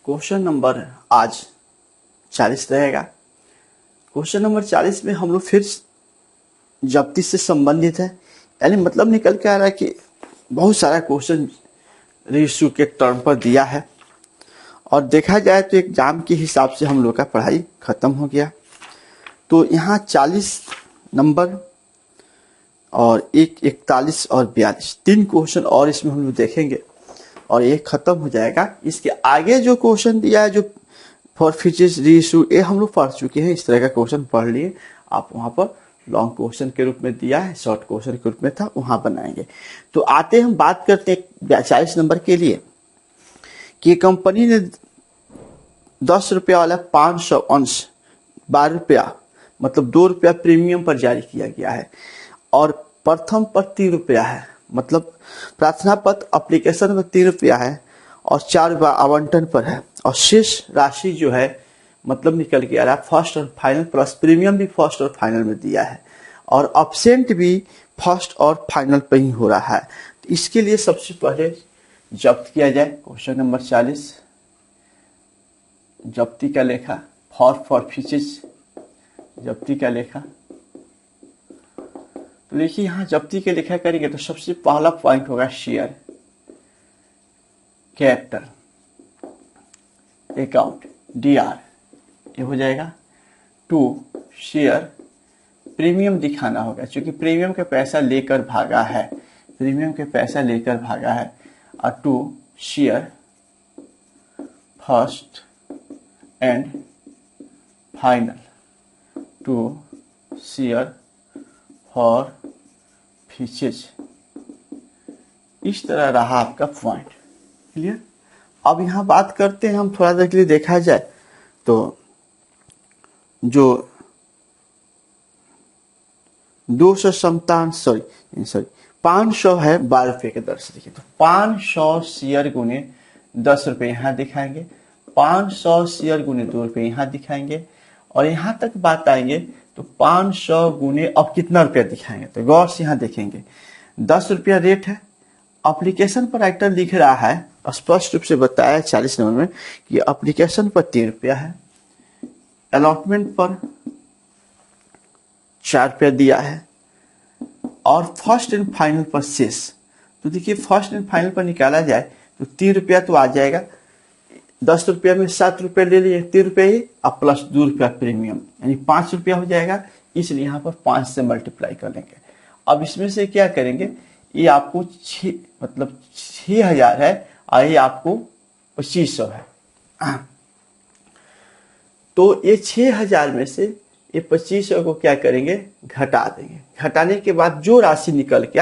Question number आज 40 रहेगा। Question number 40 में हम लोग फिर जब्ती से संबंधित है, यानी मतलब निकल के आ रहा है कि बहुत सारा क्वेश्चन रीइश्यू के टर्म पर दिया है और देखा जाए तो एग्जाम के हिसाब से हम लोग का पढ़ाई खत्म हो गया। तो यहाँ 40 नंबर और 41 और 42 तीन क्वेश्चन और इसमें हम लोग देखेंगे और ये खत्म हो जाएगा। इसके आगे जो क्वेश्चन दिया है, जो फॉर फिजिक्स रीइश्यू, ये हम लोग पढ़ चुके हैं। इस तरह का क्वेश्चन पढ़ लिए आप, वहाँ पर लॉन्ग क्वेश्चन के रूप में दिया है, शॉर्ट क्वेश्चन के रूप में था, वहाँ बनाएंगे। तो आते हम बात करते हैं 40 नंबर के लिए कि कंपनी ने 10 रुपया वाला 500 अंश 12 रुपया मतलब 2 रुपया प्रीमियम पर जारी किया गया है और प्रथम पर 3 रुपया है, मतलब प्रार्थना पत्र एप्लीकेशन में 3 रुपया है और 4 रुपया आवंटन पर है और शेष राशि जो है मतलब निकल के आ रहा है फर्स्ट और फाइनल प्लस प्रीमियम भी फर्स्ट और फाइनल में दिया है और अपसेंट भी फर्स्ट और फाइनल पे ही हो रहा है। तो इसके लिए सबसे पहले जब्त किया जाए। क्वेश्चन नंबर 40 जब्ती का लेखा फॉर फिजिक्स, जब्ती का लेखा। तो देखिए यहाँ जब्ती के लेखा करेंगे तो सबसे पहला पॉइंट होगा शेयर कैपिटल अकाउंट DR, ये हो जाएगा। 2 शेयर प्रीमियम दिखाना होगा, क्योंकि प्रीमियम का पैसा लेकर भागा है, प्रीमियम के पैसा लेकर भागा है। और 2 share first and final, 2 share for physics. इस तरह रहा आपका पॉइंट। क्लियर। अब यहाँ बात करते हैं हम, थोड़ा देर के लिए देखा जाए तो जो 500 है 12 रुपये के दर से। देखिए तो 500 शेयर गुने 10 रुपये यहाँ दिखाएंगे, 500 शेयर गुने 2 रुपये यहाँ दिखाएंगे और यहाँ तक बात आएंगे तो 500 गुने अब कितना रुपया दिखाएंगे। तो गौर से यहाँ देखेंगे 10 रुपया रेट है। एप्लीकेशन पर राइटर लिख रहा है, स्पष्ट रूप से बताया 40 नंबर में कि एप्लीकेशन पर 3 रुपया है, अलॉटमेंट पर 4 रुपया दिया है और फर्स्ट एंड फाइनल पर शेष। तो देखिए फर्स्ट एंड फाइनल पर निकाला जाए तो 3 रुपया तो आ जाएगा, 10 रुपया में 7 रुपया ले लिए, 3 रुपया ही और प्लस 2 रुपया प्रीमियम, यानी 5 रुपया हो जाएगा। इसलिए यहाँ पर 5 से मल्टीप्लाई कर लेंगे। अब इसमें से क्या करेंगे, ये आपको 6000 है और ये आपको 2500 है। तो ये 6000 में से ये 2500 को क्या करेंगे, घटा देंगे। घटाने के बाद जो राशि निकल के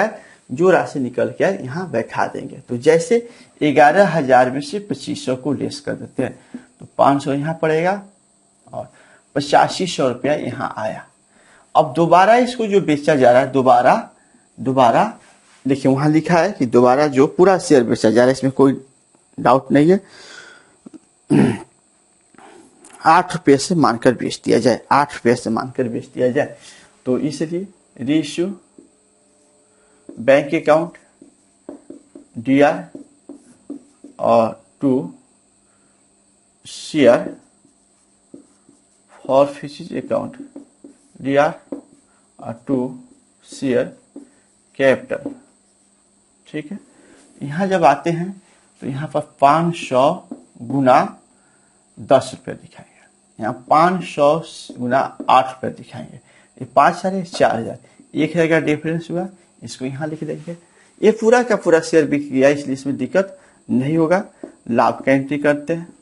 आए यहाँ बैठा देंगे। तो जैसे 11000 में से 2500 को लेस कर देते हैं तो 500 यहाँ पड़ेगा और 8500 रुपया यहाँ आया। अब दोबारा इसको जो बेचा जा रहा है, दोबारा देखिए वहां लिखा है कि दोबारा जो पूरा शेयर बेचा जा रहा है, इसमें कोई डाउट नहीं है। 8 रुपये से मानकर बेच दिया जाए, 8 रुपये से मानकर बेच दिया जाए। तो इसलिए रीइश्यू बैंक अकाउंट DR और 2 share for physics account DR और 2 शेयर कैपिटल। ठीक है। यहाँ जब आते हैं तो यहाँ पर 500 गुना 10 रुपये दिखाएंगे, यहाँ 500 गुना 8 रुपये दिखाएंगे। ये 5 सारे 4000, 1000 का डिफरेंस हुआ, इसको यहाँ लिख देंगे। ये पूरा का पूरा शेयर बिक गया, इसलिए इसमें दिक्कत नहीं होगा। लाभ का एंट्री करते हैं।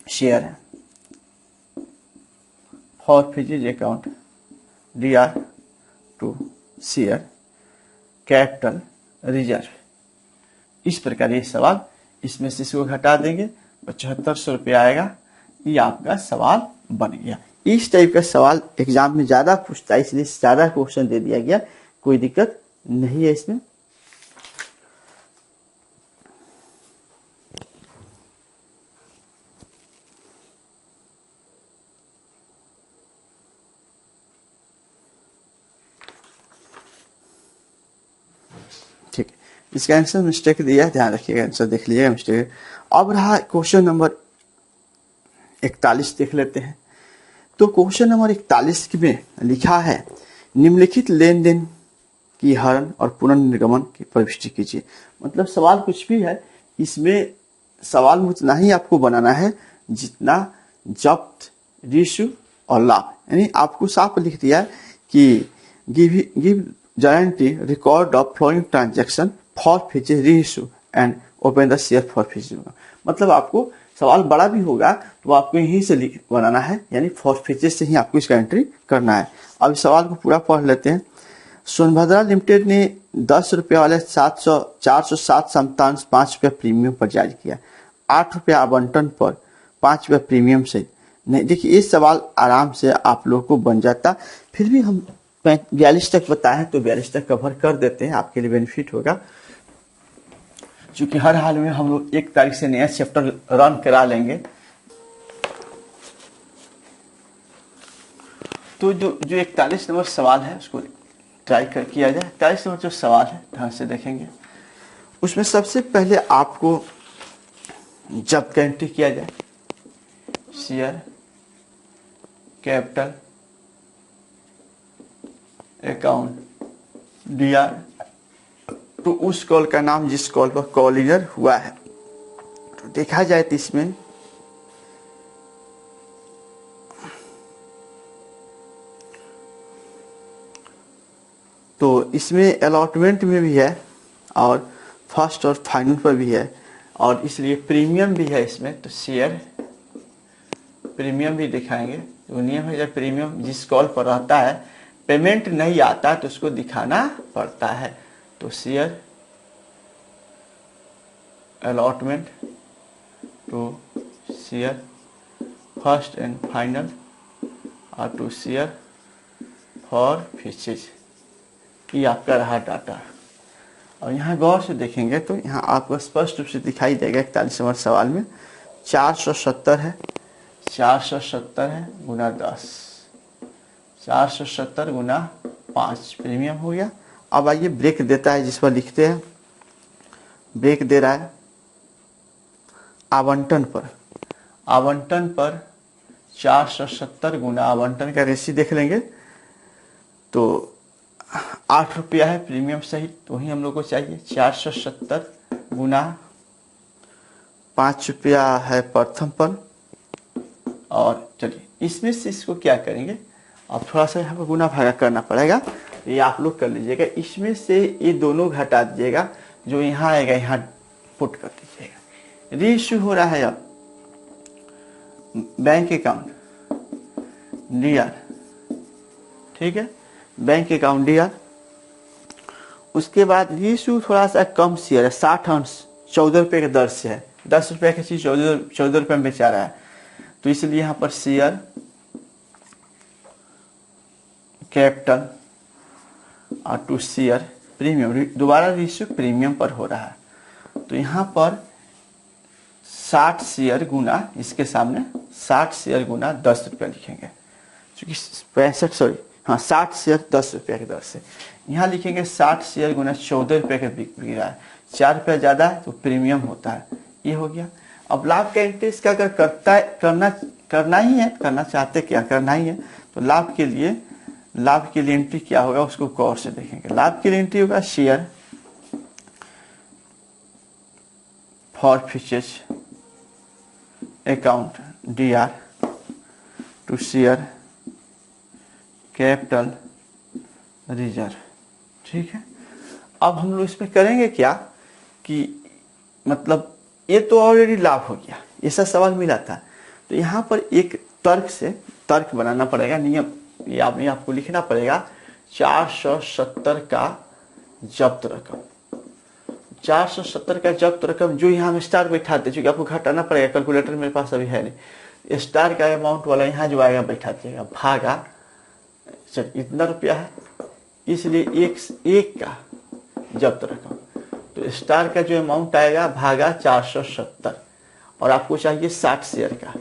Share for physics account DR 2 share capital reserve. इस प्रकार ये सवाल, इसमें से इसको घटा देंगे, 7500 रुपया आएगा। ये आपका सवाल बन गया। इस टाइप का सवाल एग्जाम में ज्यादा पूछता है, इसलिए ज्यादा क्वेश्चन दे दिया गया, कोई दिक्कत नहीं है इसमें। ठीक है। इसका आंसर मिस्टेक दिया है, ध्यान रखिएगा, आंसर देख लीजिएगा मिस्टेक। अब रहा क्वेश्चन नंबर 41, देख लेते हैं। तो क्वेश्चन नंबर 41 में लिखा है निम्नलिखित लेन देन की हरण और पुनर्निर्गमन की प्रविष्टि कीजिए। मतलब सवाल कुछ भी है, इसमें सवाल में उतना ही आपको बनाना है जितना जब्त, रिश्यू और लाभ। यानी आपको साफ लिख दिया है कि give guarantee record of flowing transaction forfeiture reissue and open the share forfeiture. मतलब आपको सवाल बड़ा भी होगा तो आपको यहीं से बनाना है, यानी फॉर फीचर से ही आपको इसका एंट्री करना है। अब सवाल को पूरा पढ़ लेते हैं। सोनभद्रा लिमिटेड ने 10 रुपये वाले 407.5 रुपये प्रीमियम पर जारी किया। 8 रुपये आवंटन पर 5 रुपये प्रीमियम से नहीं। देखिए ये सवाल आराम से आप लोगों को बन जाता, फिर भी हम 42 तक बताएं तो 42 तक कवर कर देते हैं, आपके लिए बेनिफिट होगा। क्योंकि हर हाल में हम लोग 1 तारीख से नया चैप्टर रन करा लेंगे। तो जो 41 नंबर सवाल है उसको ट्राई कर किया जाए। 41 नंबर जो सवाल है ध्यान से देखेंगे, उसमें सबसे पहले आपको जब का एंट्री किया जाए, शेयर कैपिटल अकाउंट डीआर, तो उस कॉल का नाम जिस कॉल पर कॉलिनर हुआ है। तो देखा जाए तो इसमें अलॉटमेंट में भी है और फर्स्ट और फाइनल पर भी है, और इसलिए प्रीमियम भी है इसमें। तो शेयर प्रीमियम भी दिखाएंगे। तो नियम है जब प्रीमियम जिस कॉल पर रहता है, पेमेंट नहीं आता तो उसको दिखाना पड़ता है। तो share allotment to share first and final और टू शेयर फॉर फीचर्स, ये आपका रहा डाटा। और यहाँ गौर से देखेंगे तो यहाँ आपको स्पष्ट रूप से दिखाई देगा 41 नंबर सवाल में 470 है, 470 है गुना 10, 470 गुना 5 प्रीमियम हो गया। अब आइए ब्रेक देता है जिस पर लिखते हैं, ब्रेक दे रहा है आवंटन पर। आवंटन पर 470 गुना आवंटन का रेशी देख लेंगे तो 8 रुपया है प्रीमियम सहित, तो वही हम लोग को चाहिए 470 गुना 5 रुपया है प्रथम पर। और चलिए इसमें से इसको क्या करेंगे, अब थोड़ा सा यहाँ पर गुना भागा करना पड़ेगा, ये आप लोग कर लीजिएगा। इसमें से ये दोनों घटा दीजिएगा, जो यहाँ आएगा यहाँ पुट कर दीजिएगा। रीइश्यू हो रहा है अब बैंक अकाउंट डीआर, ठीक है, बैंक अकाउंट डीआर। उसके बाद रीइश्यू थोड़ा सा कम शेयर है, 60 अंश 14 रुपये के दर से है। 10 रुपये की चीज 14 रुपये में बेचा रहा है, तो इसलिए यहाँ पर शेयर कैपिटल और टू शेयर प्रीमियम, दोबारा रीइश्यू प्रीमियम पर हो रहा है। तो यहाँ पर 60 शेयर गुना, इसके सामने 60 शेयर गुना 10 रुपया लिखेंगे, क्योंकि 60 शेयर 10 रुपये की दर से। यहाँ लिखेंगे 60 शेयर गुना 14 रुपये का बिक रहा है, 4 रुपया ज़्यादा है तो प्रीमियम होता है, ये हो गया। अब लाभ का एंट्री इसका अगर करना चाहते क्या करना ही है, तो लाभ के लिए एंट्री क्या होगा उसको गौर से देखेंगे। लाभ के लिए एंट्री होगा share forfeitures account DR to share capital reserve, ठीक है। अब हम लोग इसमें करेंगे क्या कि मतलब ये तो ऑलरेडी लाभ हो गया, ऐसा सवाल मिला था, तो यहाँ पर एक तर्क बनाना पड़ेगा, नियम ये आपको लिखना पड़ेगा। 470 का जब्त रकम, 470 का जब्त रकम जो यहाँ हम स्टार बैठाते, चूंकि आपको घटाना पड़ेगा, कैलकुलेटर मेरे पास अभी है नहीं, स्टार का अमाउंट वाला यहाँ जो आएगा बैठा दिएगा, भागा चल इतना रुपया है, इसलिए एक का जब्त रकम, तो स्टार का जो अमाउंट आएगा भागा 470, और आपको चाहिए 60 शेयर का।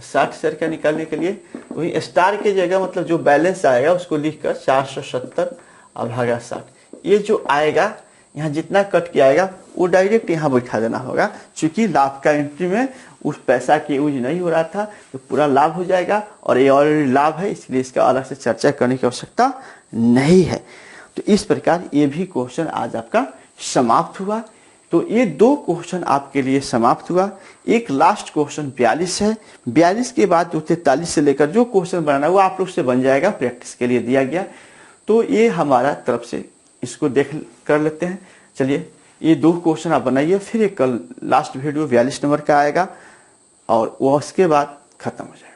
60 शेयर का निकालने के लिए वही स्टार की जगह मतलब जो बैलेंस आएगा उसको लिखकर 470 और भागा 60, ये जो आएगा यहाँ जितना कट किया आएगा वो डायरेक्ट यहाँ बैठा देना होगा। क्योंकि लाभ का एंट्री में उस पैसा की यूज नहीं हो रहा था तो पूरा लाभ हो जाएगा, और ये ऑलरेडी लाभ है इसलिए इसका अलग से चर्चा करने की आवश्यकता नहीं है। तो इस प्रकार ये भी क्वेश्चन आज आपका समाप्त हुआ। तो ये 2 क्वेश्चन आपके लिए समाप्त हुआ। एक लास्ट क्वेश्चन 42 है। 42 के बाद जो 43 से लेकर जो क्वेश्चन बनाना वो आप लोग से बन जाएगा, प्रैक्टिस के लिए दिया गया। तो ये हमारा तरफ से इसको देख कर लेते हैं। चलिए ये 2 क्वेश्चन आप बनाइए, फिर एक कल लास्ट वीडियो 42 नंबर का आएगा और वो उसके बाद खत्म हो जाएगा।